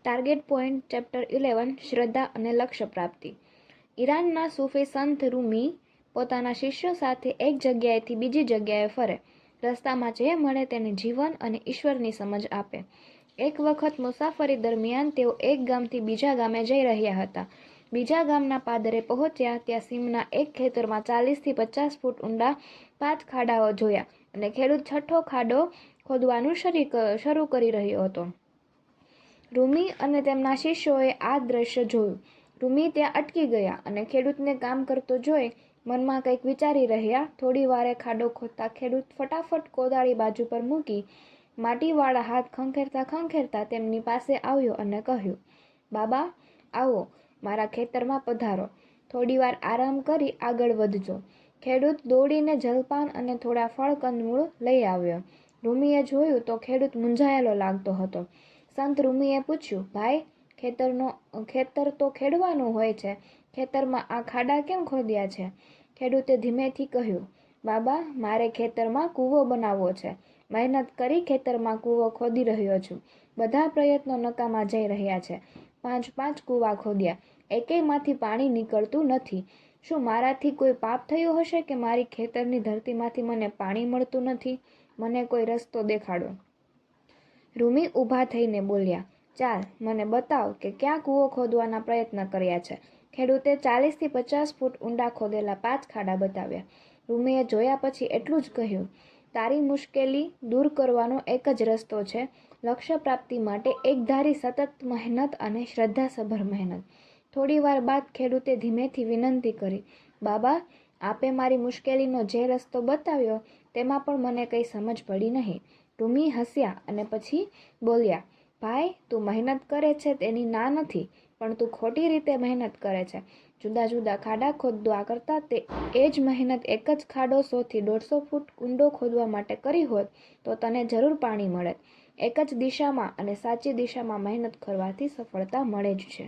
Target point chapter 11 શ્રદ્ધા અને લક્ષ્ય પ્રાપ્તિ। ઈરાનના સૂફી સંત રૂમી પોતાના શિષ્યો સાથે એક જગ્યાએથી બીજી જગ્યાએ ફરે, રસ્તામાં જે મળે તેને જીવન અને ઈશ્વરની સમજ આપે। એક વખત મુસાફરી દરમિયાન તેઓ એક ગામથી બીજા ગામે જઈ રહ્યા હતા। બીજા ગામના પાદરે પહોંચ્યા ત્યાં સીમના એક ખેતરમાં 40 થી 50 ફૂટ ઊંડા 5 ખાડાઓ જોયા અને ખેડૂત છઠ્ઠો ખાડો ખોદવાનું શરૂ કરી રહ્યો હતો। રૂમી અને તેમના શિષ્યોએ આ દ્રશ્ય જોયું। રૂમી ત્યાં અટકી ગયા અને ખેડૂતને કામ કરતો જોઈ મનમાં કંઈક વિચારી રહ્યા। થોડી વારે ખાડો ખોદતા ખેડૂત ફટાફટ કોદાળી બાજુ પર મૂકી માટીવાળા હાથ ખંખેરતા તેમની પાસે આવ્યો અને કહ્યું, બાબા, આવો, મારા ખેતરમાં પધારો, થોડી વાર આરામ કરી આગળ વધજો। ખેડૂત દોડીને જલપાન અને થોડા ફળ કંદમૂળ લઈ આવ્યો। રૂમીએ જોયું તો ખેડૂત મૂંઝાયેલો લાગતો હતો। સંત રૂમીએ પૂછ્યું, ભાઈ, ખેતર તો ખેડવાનું હોય છે, ખેતરમાં આ ખાડા કેમ ખોદ્યા છે? ખેડૂતે ધીમેથી કહ્યું, બાબા, મારે ખેતરમાં કૂવો બનાવવો છે, મહેનત કરી ખેતરમાં કૂવો ખોદી રહ્યો છું। બધા પ્રયત્નો નકામા જઈ રહ્યા છે। 5 કૂવા ખોદ્યા, એકેયમાંથી પાણી નીકળતું નથી। શું મારાથી કોઈ પાપ થયું હશે કે મારી ખેતરની ધરતીમાંથી મને પાણી મળતું નથી? મને કોઈ રસ્તો દેખાડો। રૂમી ઊભા થઈને બોલ્યા, ચાલ, મને બતાવ કે ક્યાં કૂવો ખોદવાના પ્રયત્ન કર્યા છે। ખેડૂતે 40 થી 50 ફૂટ ઊંડા ખોદેલા 5 ખાડા બતાવ્યા। રૂમીએ જોયા પછી એટલું જ કહ્યું, તારી મુશ્કેલી દૂર કરવાનો એક જ રસ્તો છે, લક્ષ્ય પ્રાપ્તિ માટે એકધારી સતત મહેનત અને શ્રદ્ધાસભર મહેનત। થોડી વાર બાદ ખેડૂતે ધીમેથી વિનંતી કરી, બાબા, આપે મારી મુશ્કેલીનો જે રસ્તો બતાવ્યો તેમાં પણ મને કંઈ સમજ પડી નહીં। રૂમી હસ્યા અને પછી બોલ્યા, ભાઈ, તું મહેનત કરે છે તેની ના નથી, પણ તું ખોટી રીતે મહેનત કરે છે। જુદા જુદા ખાડા ખોદવા કરતાં તે જ મહેનત એક જ ખાડો 100 થી 150 ફૂટ ઊંડો ખોદવા માટે કરી હોત તો તને જરૂર પાણી મળત। એક જ દિશામાં અને સાચી દિશામાં મહેનત કરવાથી સફળતા મળે જ છે।